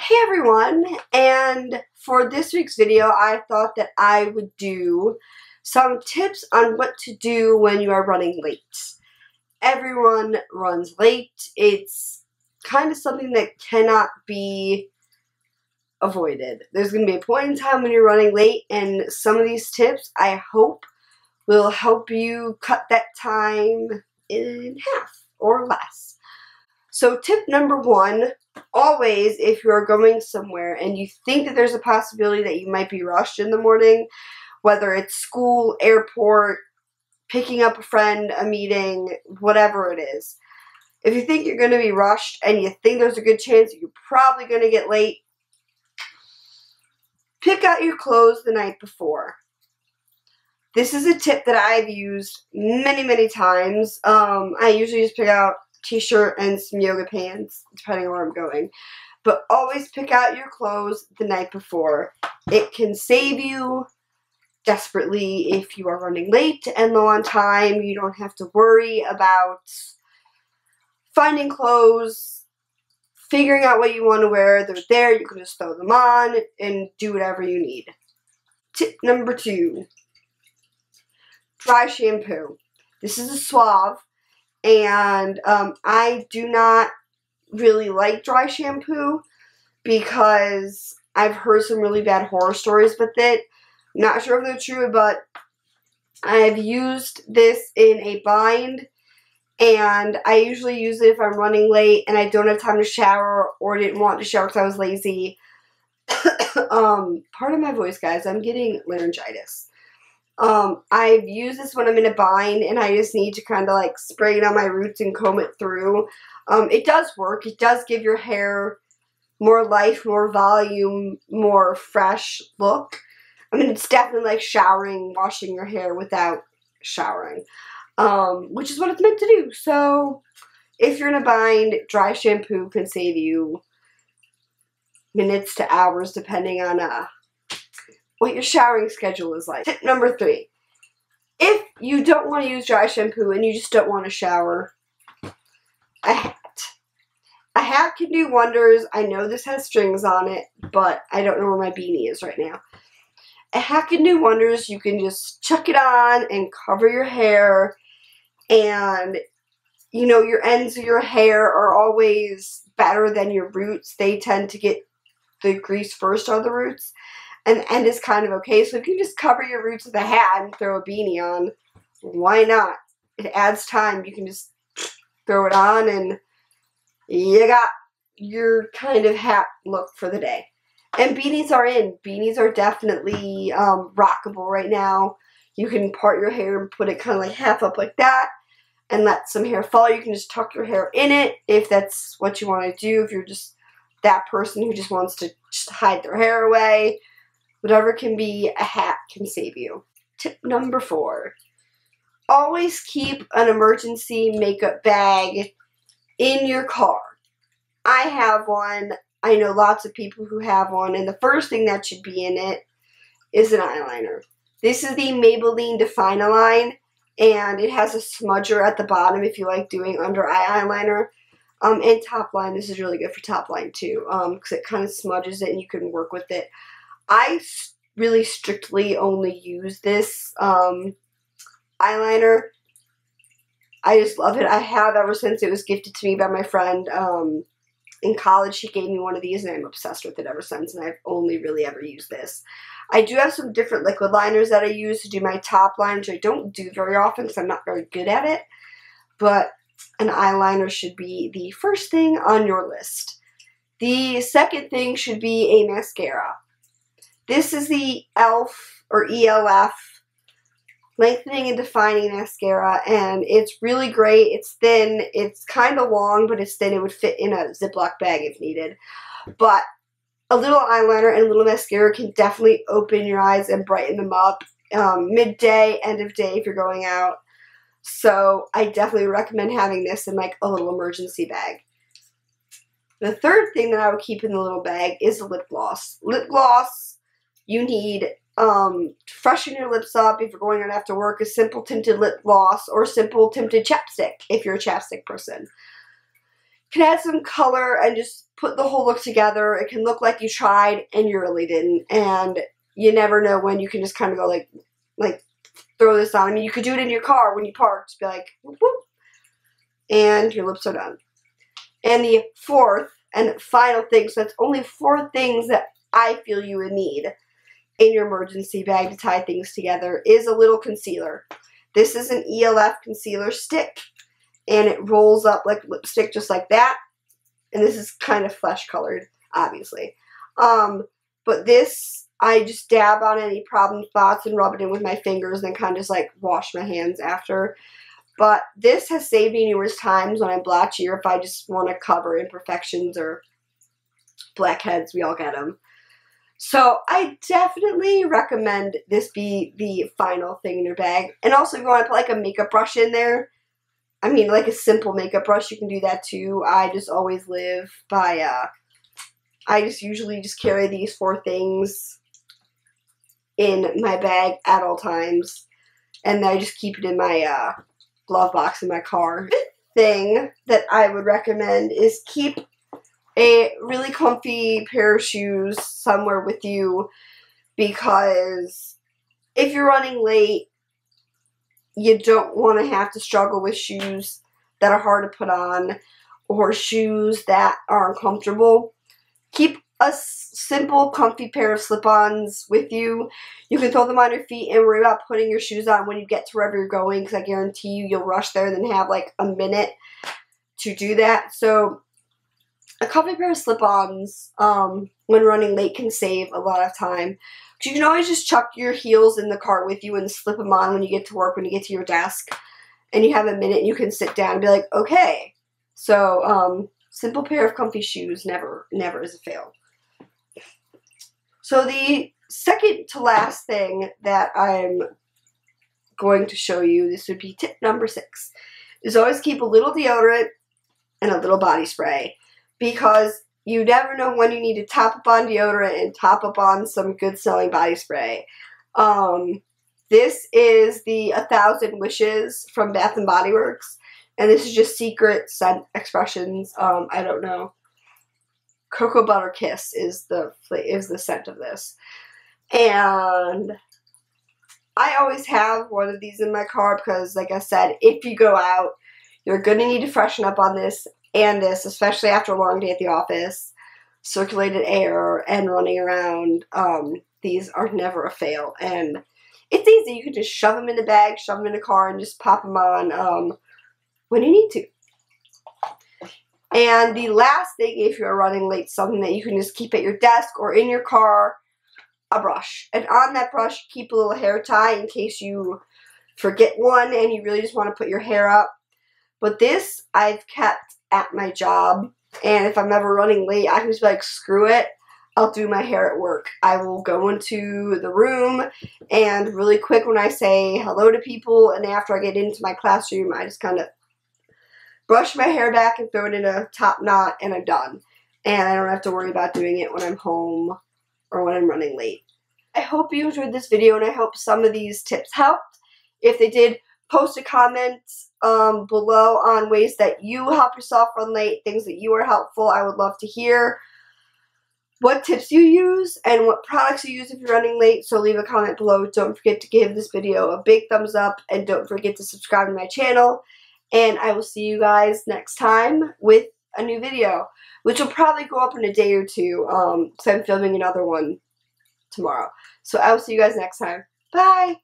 Hey everyone, and for this week's video I thought that I would do some tips on what to do when you are running late. Everyone runs late. It's kind of something that cannot be avoided. There's going to be a point in time when you're running late, and some of these tips I hope will help you cut that time in half or less. So tip number one, always if you are going somewhere and you think that there's a possibility that you might be rushed in the morning, whether it's school, airport, picking up a friend, a meeting, whatever it is. If you think you're going to be rushed and you think there's a good chance that you're probably going to get late, pick out your clothes the night before. This is a tip that I've used many times. I usually just pick out t-shirt and some yoga pants, depending on where I'm going. But always pick out your clothes the night before. It can save you desperately if you are running late and low on time. You don't have to worry about finding clothes, figuring out what you want to wear. They're there. You can just throw them on and do whatever you need. Tip number two, dry shampoo. This is a Suave. And I do not really like dry shampoo because I've heard some really bad horror stories with it. I'm not sure if they're true, but I've used this in a bind, and I usually use it if I'm running late and I don't have time to shower or didn't want to shower because I was lazy. Pardon my voice, guys. I'm getting laryngitis. I've used this when I'm in a bind and I just need to kind of like spray it on my roots and comb it through. It does work. It does give your hair more life, more volume, more fresh look. I mean, it's definitely like showering, washing your hair without showering, which is what it's meant to do. So if you're in a bind, dry shampoo can save you minutes to hours depending on what your showering schedule is like. Tip number three, if you don't want to use dry shampoo and you just don't want to shower, a hat. A hat can do wonders. I know this has strings on it, but I don't know where my beanie is right now. A hat can do wonders. You can just chuck it on and cover your hair, and you know, your ends of your hair are always better than your roots. They tend to get the grease first on the roots. And the end is kind of okay. So if you just cover your roots with a hat and throw a beanie on, why not? It adds time. You can just throw it on and you got your kind of hat look for the day. And beanies are in. Beanies are definitely rockable right now. You can part your hair and put it kind of like half up like that and let some hair fall. You can just tuck your hair in it if that's what you want to do. If you're just that person who just wants to just hide their hair away. Whatever can be, a hat can save you. Tip number four, always keep an emergency makeup bag in your car. I have one. I know lots of people who have one, and the first thing that should be in it is an eyeliner. This is the Maybelline Define-A-Line, and it has a smudger at the bottom if you like doing under eye eyeliner. And top line, this is really good for top line too, because it kind of smudges it and you can work with it. I really strictly only use this eyeliner. I just love it. I have ever since it was gifted to me by my friend in college. She gave me one of these and I'm obsessed with it ever since, and I've only really ever used this. I do have some different liquid liners that I use to do my top line, which I don't do very often because I'm not very good at it, but an eyeliner should be the first thing on your list. The second thing should be a mascara. This is the e.l.f. or ELF Lengthening and Defining Mascara, and it's really great. It's thin. It's kind of long, but it's thin. It would fit in a Ziploc bag if needed. But a little eyeliner and a little mascara can definitely open your eyes and brighten them up midday, end of day if you're going out. So I definitely recommend having this in like a little emergency bag. The third thing that I would keep in the little bag is a lip gloss. Lip gloss you need to freshen your lips up if you're going out after work. A simple tinted lip gloss or simple tinted chapstick if you're a chapstick person. can add some color and just put the whole look together. It can look like you tried and you really didn't. And you never know when you can just kind of go like throw this on. I mean, you could do it in your car when you park. Just be like, whoop, whoop, and your lips are done. And the fourth and final thing, so that's only 4 things that I feel you would need in your emergency bag to tie things together, is a little concealer. This is an ELF concealer stick, and it rolls up like lipstick just like that. And this is kind of flesh colored, obviously. But this, I just dab on any problem spots and rub it in with my fingers and then kind of just like wash my hands after. But this has saved me numerous times when I'm blotchy or if I just want to cover imperfections or blackheads. We all get them. So I definitely recommend this be the final thing in your bag. And also if you want to put like a makeup brush in there, I mean like a simple makeup brush, you can do that too. I just always live by, I just usually just carry these 4 things in my bag at all times. And I just keep it in my glove box in my car. The thing that I would recommend is keep a really comfy pair of shoes somewhere with you, because if you're running late, you don't want to have to struggle with shoes that are hard to put on or shoes that are uncomfortable. Keep a simple, comfy pair of slip-ons with you. You can throw them on your feet and worry about putting your shoes on when you get to wherever you're going, because I guarantee you'll rush there and then have like a minute to do that. So a comfy pair of slip-ons when running late can save a lot of time. But you can always just chuck your heels in the car with you and slip them on when you get to work, when you get to your desk, and you have a minute and you can sit down and be like, okay. So simple pair of comfy shoes never is a fail. So the second to last thing that I'm going to show you, this would be tip number 6, is always keep a little deodorant and a little body spray, because you never know when you need to top up on deodorant and top up on some good selling body spray. This is the 1,000 Wishes from Bath & Body Works, and this is just secret scent expressions. I don't know. Cocoa Butter Kiss is the scent of this. And I always have one of these in my car because, like I said, if you go out, you're going to need to freshen up on this and this, especially after a long day at the office. Circulated air and running around, these are never a fail. And it's easy. You can just shove them in the bag, shove them in the car, and just pop them on when you need to. And the last thing, if you're running late, something that you can just keep at your desk or in your car, a brush. And on that brush, keep a little hair tie in case you forget one and you really just want to put your hair up. But this I've kept at my job, and if I'm ever running late, I can just be like, screw it, I'll do my hair at work. I will go into the room, and really quick when I say hello to people, and after I get into my classroom, I just kind of brush my hair back and throw it in a top knot, and I'm done. And I don't have to worry about doing it when I'm home or when I'm running late. I hope you enjoyed this video, and I hope some of these tips helped. If they did, post a comment below on ways that you help yourself run late, things that you are helpful. I would love to hear what tips you use and what products you use if you're running late. So leave a comment below. Don't forget to give this video a big thumbs up, and don't forget to subscribe to my channel. And I will see you guys next time with a new video, which will probably go up in a day or two, because I'm filming another one tomorrow. So I will see you guys next time. Bye!